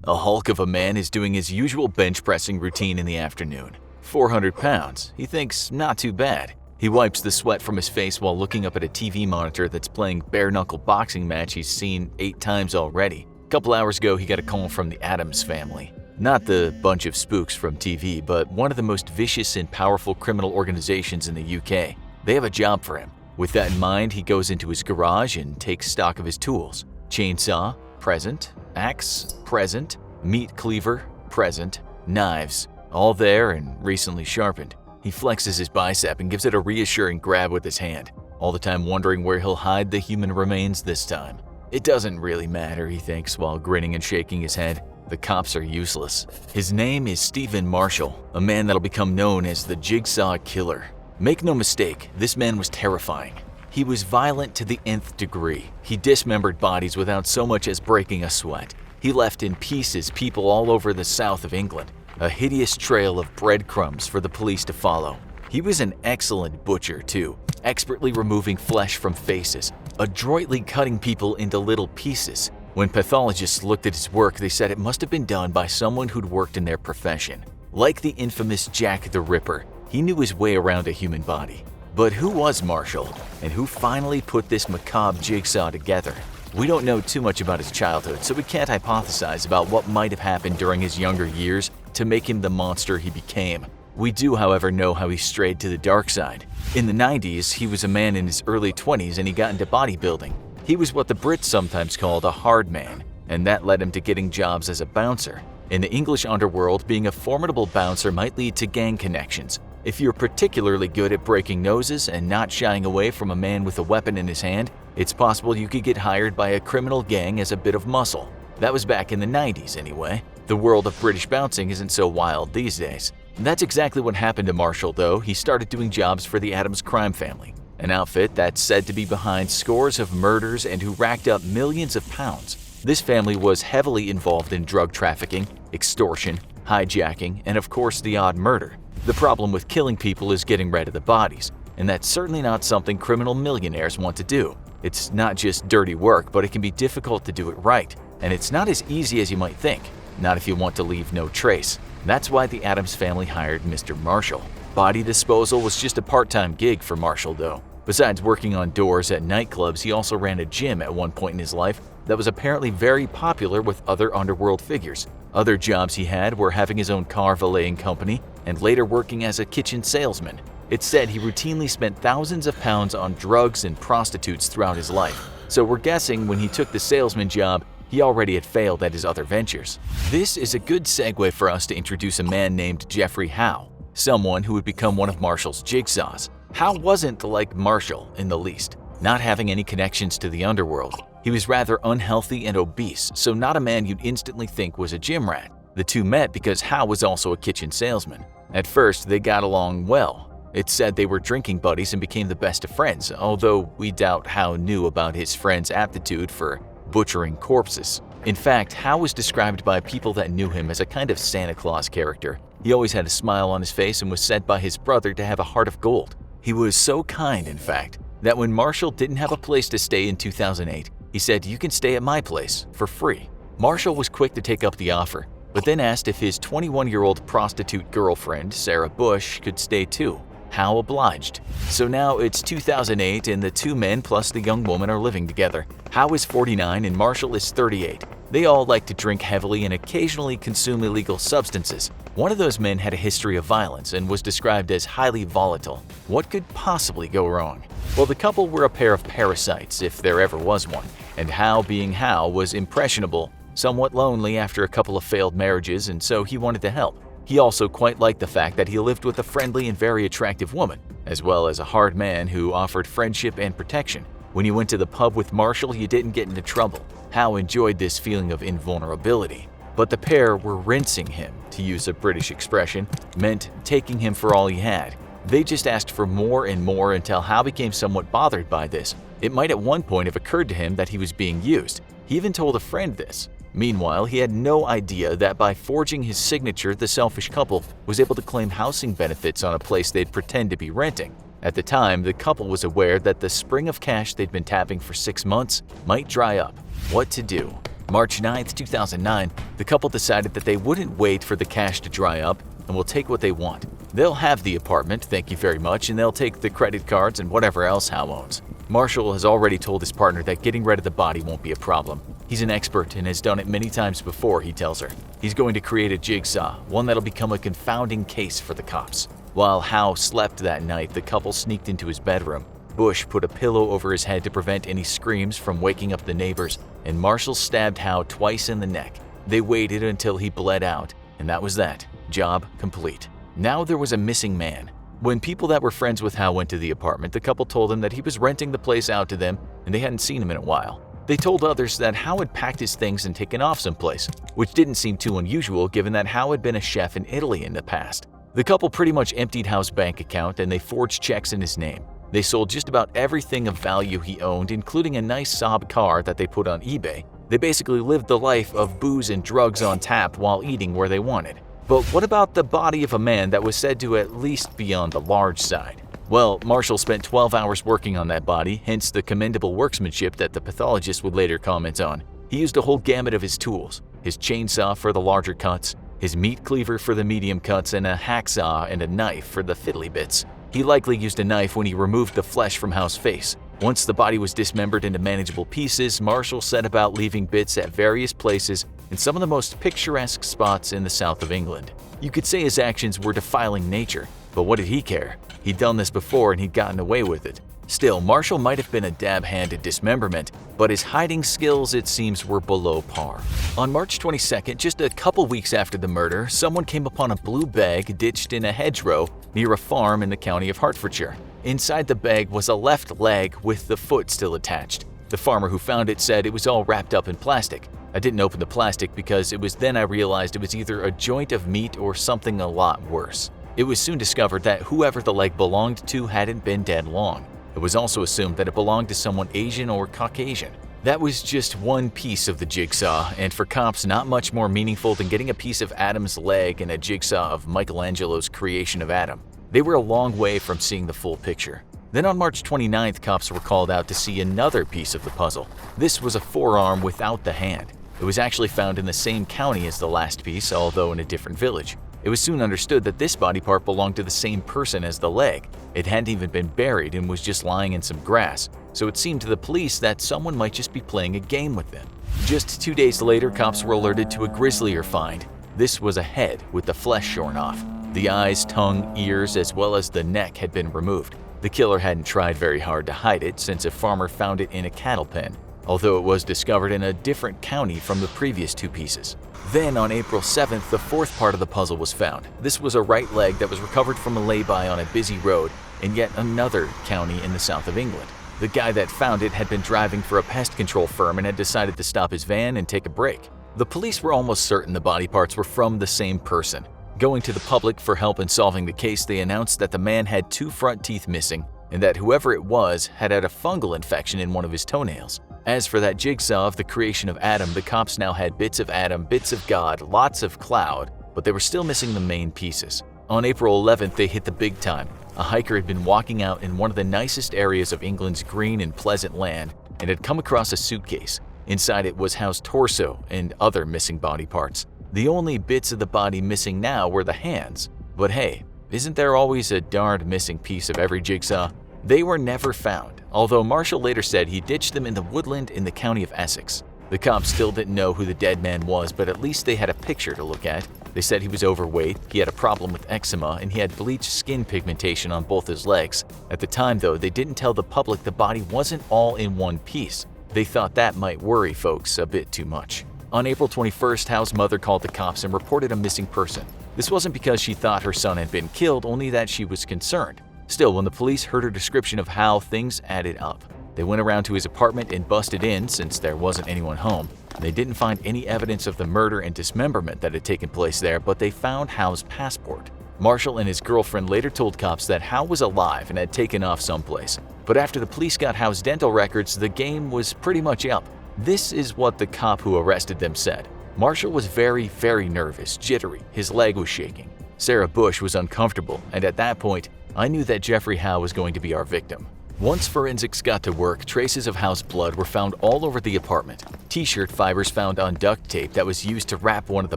A hulk of a man is doing his usual bench pressing routine in the afternoon. 400 pounds, he thinks not too bad. He wipes the sweat from his face while looking up at a TV monitor that's playing bare-knuckle boxing match he's seen 8 times already. A couple hours ago, he got a call from the Addams family. Not the bunch of spooks from TV, but one of the most vicious and powerful criminal organizations in the UK. They have a job for him. With that in mind, he goes into his garage and takes stock of his tools. Chainsaw, present. Axe, present. Meat cleaver, present. Knives, all there and recently sharpened. He flexes his bicep and gives it a reassuring grab with his hand, all the time wondering where he'll hide the human remains this time. It doesn't really matter, he thinks while grinning and shaking his head. The cops are useless. His name is Stephen Marshall, a man that'll become known as the Jigsaw Killer. Make no mistake, this man was terrifying. He was violent to the nth degree. He dismembered bodies without so much as breaking a sweat. He left in pieces people all over the south of England, a hideous trail of breadcrumbs for the police to follow. He was an excellent butcher too, expertly removing flesh from faces, adroitly cutting people into little pieces. When pathologists looked at his work, they said it must have been done by someone who'd worked in their profession. Like the infamous Jack the Ripper, he knew his way around a human body. But who was Marshall, and who finally put this macabre jigsaw together? We don't know too much about his childhood, so we can't hypothesize about what might have happened during his younger years to make him the monster he became. We do, however, know how he strayed to the dark side. In the 90s, he was a man in his early 20s and he got into bodybuilding. He was what the Brits sometimes called a hard man, and that led him to getting jobs as a bouncer. In the English underworld, being a formidable bouncer might lead to gang connections. If you're particularly good at breaking noses and not shying away from a man with a weapon in his hand, it's possible you could get hired by a criminal gang as a bit of muscle. That was back in the 90s anyway. The world of British bouncing isn't so wild these days. That's exactly what happened to Marshall though. He started doing jobs for the Addams crime family, an outfit that's said to be behind scores of murders and who racked up millions of pounds. This family was heavily involved in drug trafficking, extortion, hijacking, and of course the odd murder. The problem with killing people is getting rid of the bodies, and that's certainly not something criminal millionaires want to do. It's not just dirty work, but it can be difficult to do it right, and it's not as easy as you might think, not if you want to leave no trace. That's why the Addams family hired Mr. Marshall. Body disposal was just a part-time gig for Marshall though. Besides working on doors at nightclubs, he also ran a gym at one point in his life that was apparently very popular with other underworld figures. Other jobs he had were having his own car valeting company and later working as a kitchen salesman. It's said he routinely spent thousands of pounds on drugs and prostitutes throughout his life. So we're guessing when he took the salesman job, he already had failed at his other ventures. This is a good segue for us to introduce a man named Jeffrey Howe, someone who would become one of Marshall's jigsaws. Howe wasn't like Marshall in the least, not having any connections to the underworld. He was rather unhealthy and obese, so not a man you'd instantly think was a gym rat. The two met because Howe was also a kitchen salesman. At first, they got along well. It's said they were drinking buddies and became the best of friends, although we doubt Howe knew about his friend's aptitude for butchering corpses. In fact, Howe was described by people that knew him as a kind of Santa Claus character. He always had a smile on his face and was said by his brother to have a heart of gold. He was so kind, in fact, that when Marshall didn't have a place to stay in 2008, he said, "You can stay at my place for free." Marshall was quick to take up the offer, but then asked if his 21-year-old prostitute girlfriend, Sarah Bush, could stay too. Howe obliged. So now it's 2008 and the two men plus the young woman are living together. Howe is 49 and Marshall is 38. They all like to drink heavily and occasionally consume illegal substances. One of those men had a history of violence and was described as highly volatile. What could possibly go wrong? Well, the couple were a pair of parasites, if there ever was one, and Howe, being Howe, was impressionable, somewhat lonely after a couple of failed marriages, and so he wanted to help. He also quite liked the fact that he lived with a friendly and very attractive woman, as well as a hard man who offered friendship and protection. When you went to the pub with Marshall, you didn't get into trouble. Howe enjoyed this feeling of invulnerability. But the pair were rinsing him, to use a British expression, meant taking him for all he had. They just asked for more and more until Howe became somewhat bothered by this. It might at one point have occurred to him that he was being used. He even told a friend this. Meanwhile, he had no idea that by forging his signature, the selfish couple was able to claim housing benefits on a place they'd pretend to be renting. At the time, the couple was aware that the spring of cash they'd been tapping for 6 months might dry up. What to do? March 9, 2009, the couple decided that they wouldn't wait for the cash to dry up and will take what they want. They'll have the apartment, thank you very much, and they'll take the credit cards and whatever else Howe owns. Marshall has already told his partner that getting rid of the body won't be a problem. He's an expert and has done it many times before, he tells her. He's going to create a jigsaw, one that'll become a confounding case for the cops. While Howe slept that night, the couple sneaked into his bedroom. Bush put a pillow over his head to prevent any screams from waking up the neighbors, and Marshall stabbed Howe twice in the neck. They waited until he bled out, and that was that. Job complete. Now there was a missing man. When people that were friends with Howe went to the apartment, the couple told him that he was renting the place out to them and they hadn't seen him in a while. They told others that Howe had packed his things and taken off someplace, which didn't seem too unusual given that Howe had been a chef in Italy in the past. The couple pretty much emptied Howe's bank account and they forged checks in his name. They sold just about everything of value he owned, including a nice Saab car that they put on eBay. They basically lived the life of booze and drugs on tap while eating where they wanted. But what about the body of a man that was said to at least be on the large side? Well, Marshall spent 12 hours working on that body, hence the commendable workmanship that the pathologist would later comment on. He used a whole gamut of his tools, his chainsaw for the larger cuts, his meat cleaver for the medium cuts, and a hacksaw and a knife for the fiddly bits. He likely used a knife when he removed the flesh from Howe's face. Once the body was dismembered into manageable pieces, Marshall set about leaving bits at various places in some of the most picturesque spots in the south of England. You could say his actions were defiling nature, but what did he care? He'd done this before and he'd gotten away with it. Still, Marshall might have been a dab hand at dismemberment, but his hiding skills, it seems, were below par. On March 22nd, just a couple weeks after the murder, someone came upon a blue bag ditched in a hedgerow near a farm in the county of Hertfordshire. Inside the bag was a left leg with the foot still attached. The farmer who found it said it was all wrapped up in plastic. I didn't open the plastic because it was then I realized it was either a joint of meat or something a lot worse. It was soon discovered that whoever the leg belonged to hadn't been dead long. It was also assumed that it belonged to someone Asian or Caucasian. That was just one piece of the jigsaw, and for cops not much more meaningful than getting a piece of Adam's leg and a jigsaw of Michelangelo's creation of Adam. They were a long way from seeing the full picture. Then on March 29th, cops were called out to see another piece of the puzzle. This was a forearm without the hand. It was actually found in the same county as the last piece, although in a different village. It was soon understood that this body part belonged to the same person as the leg. It hadn't even been buried and was just lying in some grass, so it seemed to the police that someone might just be playing a game with them. Just 2 days later, cops were alerted to a grislier find. This was a head with the flesh shorn off. The eyes, tongue, ears, as well as the neck had been removed. The killer hadn't tried very hard to hide it since a farmer found it in a cattle pen, although it was discovered in a different county from the previous two pieces. Then on April 7th, the fourth part of the puzzle was found. This was a right leg that was recovered from a lay-by on a busy road in yet another county in the south of England. The guy that found it had been driving for a pest control firm and had decided to stop his van and take a break. The police were almost certain the body parts were from the same person. Going to the public for help in solving the case, they announced that the man had 2 front teeth missing and that whoever it was had had a fungal infection in one of his toenails. As for that jigsaw of the creation of Adam, the cops now had bits of Adam, bits of God, lots of cloud, but they were still missing the main pieces. On April 11th, they hit the big time. A hiker had been walking out in one of the nicest areas of England's green and pleasant land and had come across a suitcase. Inside it was Howe's torso and other missing body parts. The only bits of the body missing now were the hands. But hey, isn't there always a darned missing piece of every jigsaw? They were never found, although Marshall later said he ditched them in the woodland in the county of Essex. The cops still didn't know who the dead man was, but at least they had a picture to look at. They said he was overweight, he had a problem with eczema, and he had bleached skin pigmentation on both his legs. At the time though, they didn't tell the public the body wasn't all in one piece. They thought that might worry folks a bit too much. On April 21st, Howe's mother called the cops and reported a missing person. This wasn't because she thought her son had been killed, only that she was concerned. Still, when the police heard her description of Howe, things added up. They went around to his apartment and busted in since there wasn't anyone home. They didn't find any evidence of the murder and dismemberment that had taken place there, but they found Howe's passport. Marshall and his girlfriend later told cops that Howe was alive and had taken off someplace. But after the police got Howe's dental records, the game was pretty much up. This is what the cop who arrested them said. Marshall was very, very nervous, jittery. His leg was shaking. Sarah Bush was uncomfortable, and at that point, I knew that Jeffrey Howe was going to be our victim. Once forensics got to work, traces of house blood were found all over the apartment. T-shirt fibers found on duct tape that was used to wrap one of the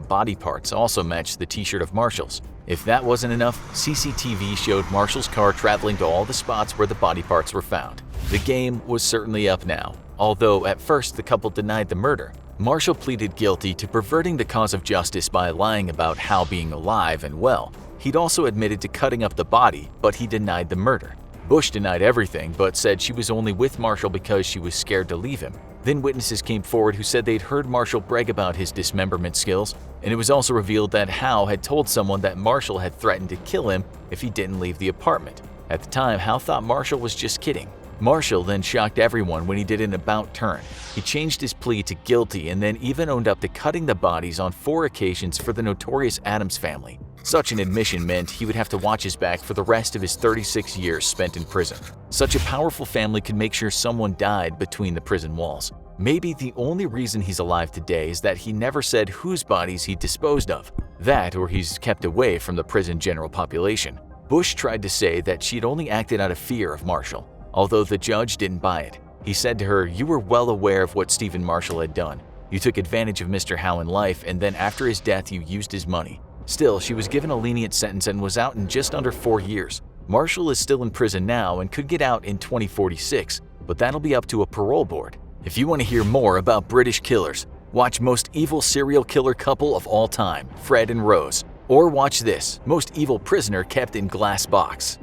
body parts also matched the t-shirt of Marshall's. If that wasn't enough, CCTV showed Marshall's car traveling to all the spots where the body parts were found. The game was certainly up now. Although at first the couple denied the murder, Marshall pleaded guilty to perverting the cause of justice by lying about Hal being alive and well. He'd also admitted to cutting up the body, but he denied the murder. Bush denied everything, but said she was only with Marshall because she was scared to leave him. Then witnesses came forward who said they'd heard Marshall brag about his dismemberment skills, and it was also revealed that Hal had told someone that Marshall had threatened to kill him if he didn't leave the apartment. At the time, Hal thought Marshall was just kidding. Marshall then shocked everyone when he did an about-turn. He changed his plea to guilty and then even owned up to cutting the bodies on 4 occasions for the notorious Addams family. Such an admission meant he would have to watch his back for the rest of his 36 years spent in prison. Such a powerful family could make sure someone died between the prison walls. Maybe the only reason he's alive today is that he never said whose bodies he disposed of. That, or he's kept away from the prison general population. Bush tried to say that she'd only acted out of fear of Marshall, although the judge didn't buy it. He said to her, "You were well aware of what Stephen Marshall had done. You took advantage of Mr. Howe in life, and then after his death you used his money." Still, she was given a lenient sentence and was out in just under 4 years. Marshall is still in prison now and could get out in 2046, but that'll be up to a parole board. If you want to hear more about British killers, watch Most Evil Serial Killer Couple of All Time, Fred and Rose. Or watch this, Most Evil Prisoner Kept in Glass Box.